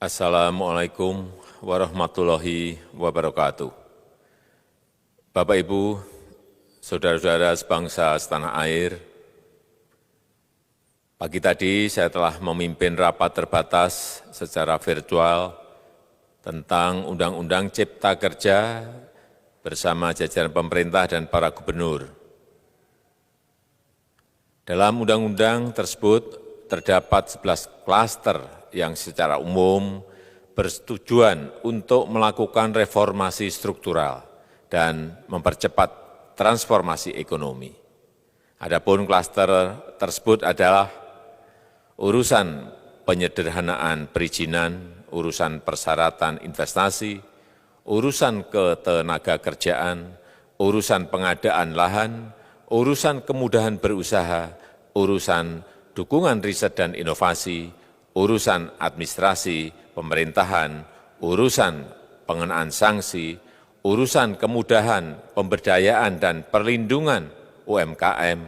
Assalamualaikum warahmatullahi wabarakatuh. Bapak, Ibu, saudara-saudara sebangsa setanah air, pagi tadi saya telah memimpin rapat terbatas secara virtual tentang Undang-Undang Cipta Kerja bersama jajaran pemerintah dan para gubernur. Dalam undang-undang tersebut terdapat 11 klaster yang secara umum bertujuan untuk melakukan reformasi struktural dan mempercepat transformasi ekonomi. Adapun klaster tersebut adalah urusan penyederhanaan perizinan, urusan persyaratan investasi, urusan ketenagakerjaan, urusan pengadaan lahan, urusan kemudahan berusaha, urusan dukungan riset dan inovasi, urusan administrasi pemerintahan, urusan pengenaan sanksi, urusan kemudahan pemberdayaan dan perlindungan UMKM,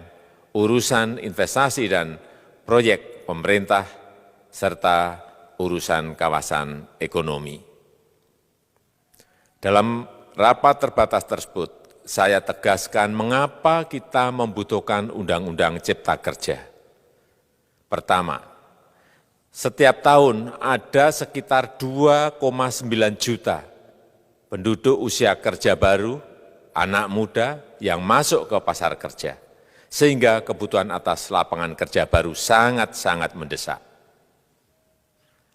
urusan investasi dan proyek pemerintah, serta urusan kawasan ekonomi. Dalam rapat terbatas tersebut, saya tegaskan mengapa kita membutuhkan Undang-Undang Cipta Kerja. Pertama, setiap tahun ada sekitar 2,9 juta penduduk usia kerja baru, anak muda yang masuk ke pasar kerja, sehingga kebutuhan atas lapangan kerja baru sangat-sangat mendesak.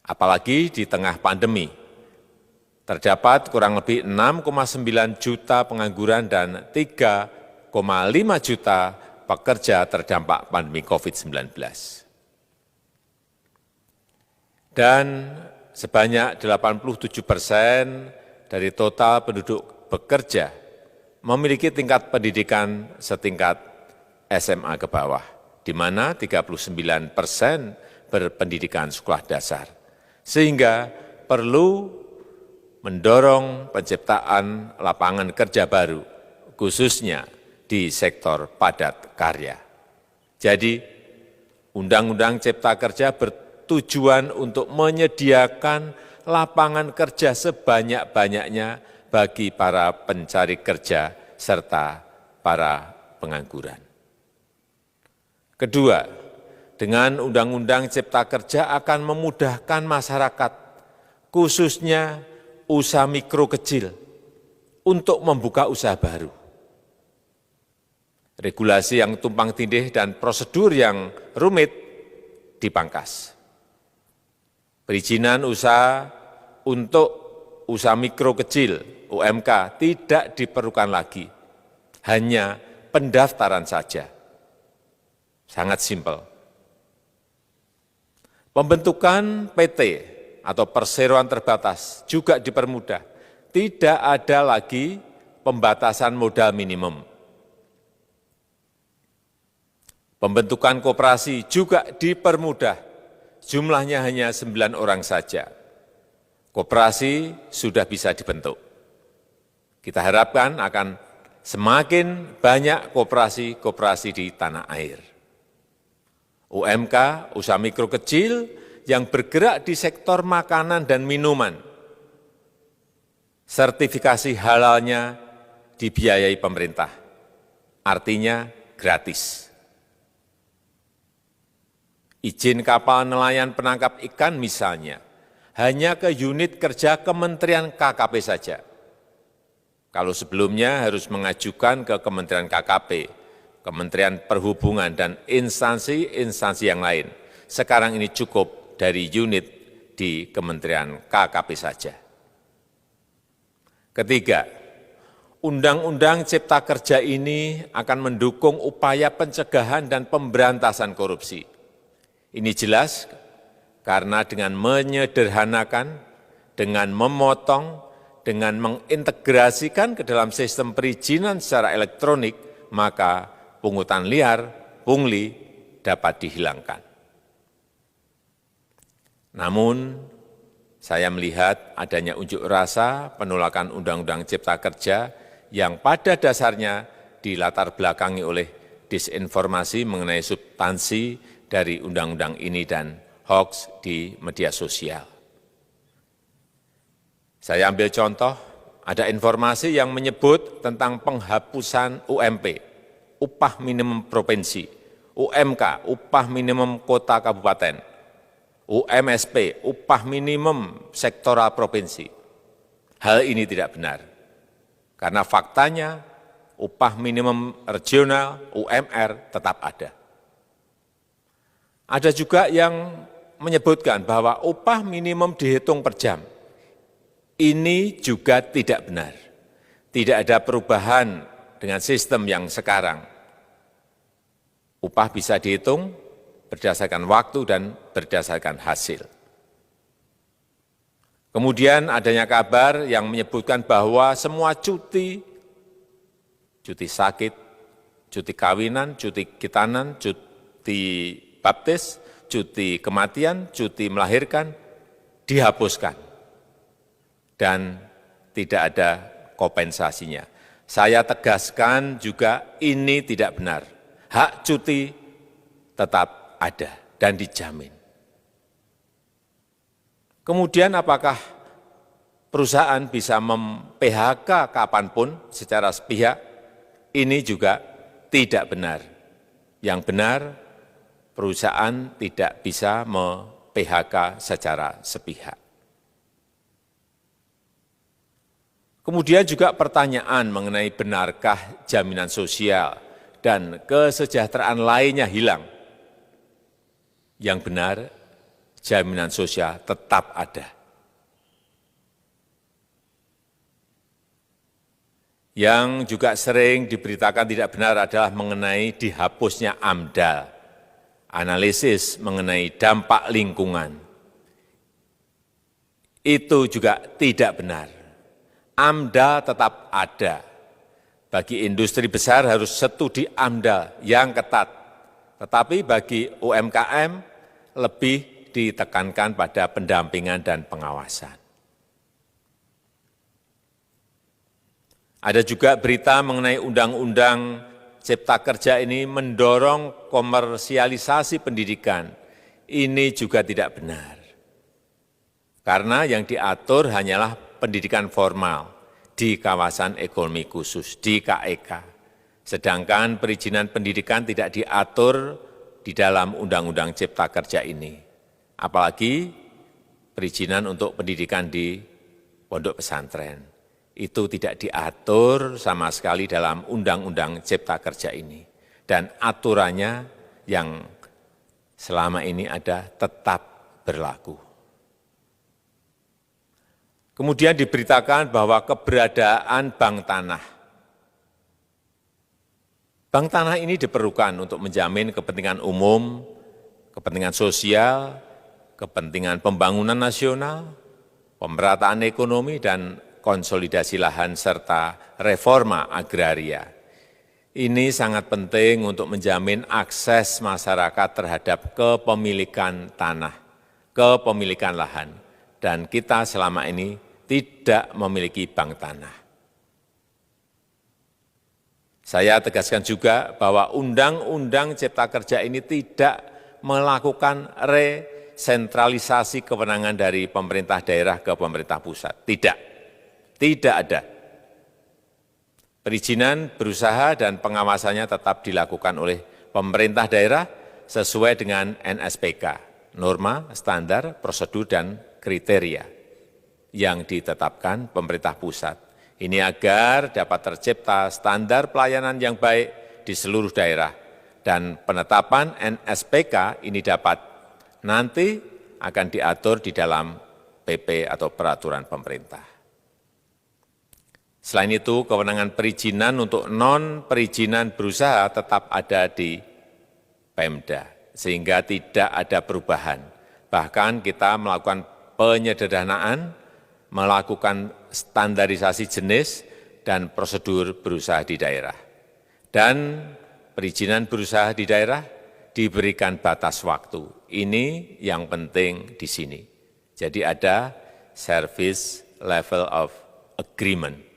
Apalagi di tengah pandemi, terdapat kurang lebih 6,9 juta pengangguran dan 3,5 juta pekerja terdampak pandemi COVID-19. Dan sebanyak 87% dari total penduduk bekerja memiliki tingkat pendidikan setingkat SMA ke bawah, di mana 39% berpendidikan sekolah dasar. Sehingga perlu mendorong penciptaan lapangan kerja baru, khususnya di sektor padat karya. Jadi, Undang-Undang Cipta Kerja bertujuan untuk menyediakan lapangan kerja sebanyak-banyaknya bagi para pencari kerja serta para pengangguran. Kedua, dengan Undang-Undang Cipta Kerja akan memudahkan masyarakat, khususnya usaha mikro kecil, untuk membuka usaha baru. Regulasi yang tumpang tindih dan prosedur yang rumit dipangkas. Perizinan usaha untuk usaha mikro kecil (UMK) tidak diperlukan lagi, hanya pendaftaran saja. Sangat simpel. Pembentukan PT atau perseroan terbatas juga dipermudah. Tidak ada lagi pembatasan modal minimum. Pembentukan koperasi juga dipermudah. Jumlahnya hanya 9 orang saja. Koperasi sudah bisa dibentuk. Kita harapkan akan semakin banyak koperasi-koperasi di tanah air. UMK, usaha mikro kecil yang bergerak di sektor makanan dan minuman. Sertifikasi halalnya dibiayai pemerintah, artinya gratis. Izin kapal nelayan penangkap ikan misalnya, hanya ke unit kerja Kementerian KKP saja. Kalau sebelumnya harus mengajukan ke Kementerian KKP, Kementerian Perhubungan, dan instansi-instansi yang lain. Sekarang ini cukup dari unit di Kementerian KKP saja. Ketiga, Undang-Undang Cipta Kerja ini akan mendukung upaya pencegahan dan pemberantasan korupsi. Ini jelas karena dengan menyederhanakan, dengan memotong, dengan mengintegrasikan ke dalam sistem perizinan secara elektronik, maka pungutan liar, pungli dapat dihilangkan. Namun, saya melihat adanya unjuk rasa penolakan Undang-Undang Cipta Kerja yang pada dasarnya dilatar belakangi oleh disinformasi mengenai substansi dari undang-undang ini dan hoax di media sosial. Saya ambil contoh, ada informasi yang menyebut tentang penghapusan UMP, upah minimum provinsi, UMK, upah minimum kota kabupaten, UMSP, upah minimum sektoral provinsi. Hal ini tidak benar, karena faktanya upah minimum regional, UMR, tetap ada. Ada juga yang menyebutkan bahwa upah minimum dihitung per jam. Ini juga tidak benar. Tidak ada perubahan dengan sistem yang sekarang. Upah bisa dihitung berdasarkan waktu dan berdasarkan hasil. Kemudian adanya kabar yang menyebutkan bahwa semua cuti sakit, cuti kawinan, cuti khitanan, cuti baptis, cuti kematian, cuti melahirkan, dihapuskan. Dan tidak ada kompensasinya. Saya tegaskan juga ini tidak benar. Hak cuti tetap ada dan dijamin. Kemudian apakah perusahaan bisa mem-PHK kapanpun secara sepihak? Ini juga tidak benar. Yang benar, perusahaan tidak bisa me-PHK secara sepihak. Kemudian juga pertanyaan mengenai benarkah jaminan sosial dan kesejahteraan lainnya hilang. Yang benar, jaminan sosial tetap ada. Yang juga sering diberitakan tidak benar adalah mengenai dihapusnya AMDAL, analisis mengenai dampak lingkungan. Itu juga tidak benar. AMDAL tetap ada. Bagi industri besar harus studi AMDAL yang ketat. Tetapi bagi UMKM lebih ditekankan pada pendampingan dan pengawasan. Ada juga berita mengenai Undang-Undang Cipta Kerja ini mendorong komersialisasi pendidikan. Ini juga tidak benar. Karena yang diatur hanyalah pendidikan formal di kawasan ekonomi khusus, di KEK. Sedangkan perizinan pendidikan tidak diatur di dalam Undang-Undang Cipta Kerja ini. Apalagi perizinan untuk pendidikan di pondok pesantren. Itu tidak diatur sama sekali dalam Undang-Undang Cipta Kerja ini. Dan aturannya yang selama ini ada tetap berlaku. Kemudian diberitakan bahwa keberadaan bank tanah. Bank tanah ini diperlukan untuk menjamin kepentingan umum, kepentingan sosial, kepentingan pembangunan nasional, pemerataan ekonomi, dan konsolidasi lahan serta reforma agraria. Ini sangat penting untuk menjamin akses masyarakat terhadap kepemilikan tanah, kepemilikan lahan, dan kita selama ini tidak memiliki bank tanah. Saya tegaskan juga bahwa Undang-Undang Cipta Kerja ini tidak melakukan resentralisasi kewenangan dari pemerintah daerah ke pemerintah pusat. Tidak ada. Perizinan berusaha dan pengawasannya tetap dilakukan oleh pemerintah daerah sesuai dengan NSPK, norma, standar, prosedur, dan kriteria yang ditetapkan pemerintah pusat. Ini agar dapat tercipta standar pelayanan yang baik di seluruh daerah. Dan penetapan NSPK ini dapat nanti akan diatur di dalam PP atau peraturan pemerintah. Selain itu, kewenangan perizinan untuk non-perizinan berusaha tetap ada di Pemda, sehingga tidak ada perubahan. Bahkan kita melakukan penyederhanaan, melakukan standarisasi jenis dan prosedur berusaha di daerah. Dan perizinan berusaha di daerah diberikan batas waktu. Ini yang penting di sini. Jadi ada service level of agreement.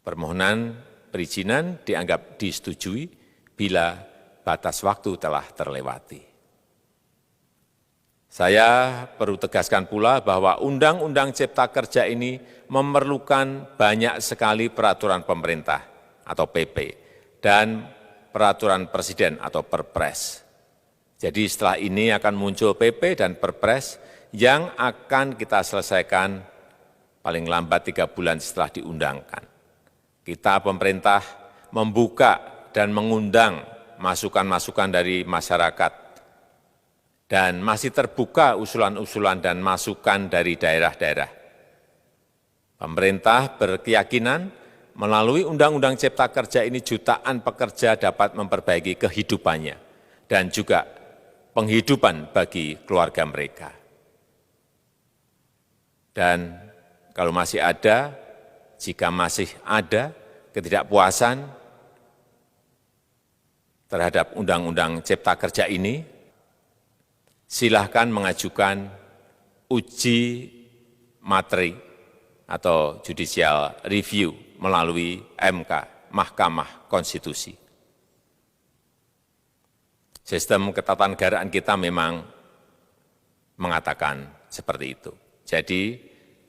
Permohonan perizinan dianggap disetujui bila batas waktu telah terlewati. Saya perlu tegaskan pula bahwa Undang-Undang Cipta Kerja ini memerlukan banyak sekali peraturan pemerintah atau PP dan peraturan presiden atau Perpres. Jadi setelah ini akan muncul PP dan Perpres yang akan kita selesaikan paling lambat 3 bulan setelah diundangkan. Kita pemerintah membuka dan mengundang masukan-masukan dari masyarakat dan masih terbuka usulan-usulan dan masukan dari daerah-daerah. Pemerintah berkeyakinan melalui Undang-Undang Cipta Kerja ini jutaan pekerja dapat memperbaiki kehidupannya dan juga penghidupan bagi keluarga mereka. Dan kalau masih ada, jika masih ada ketidakpuasan terhadap Undang-Undang Cipta Kerja ini, silahkan mengajukan uji materi atau judicial review melalui MK, Mahkamah Konstitusi. Sistem ketatanegaraan kita memang mengatakan seperti itu. Jadi,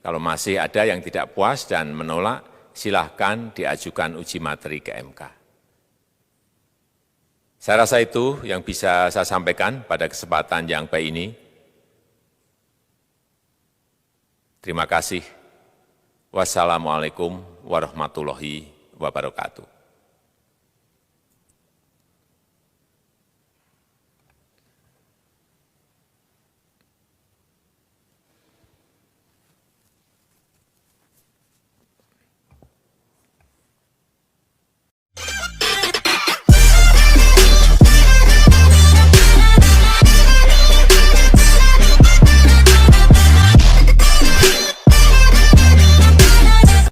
kalau masih ada yang tidak puas dan menolak, silahkan diajukan uji materi ke MK. Saya rasa itu yang bisa saya sampaikan pada kesempatan yang baik ini. Terima kasih. Wassalamualaikum warahmatullahi wabarakatuh.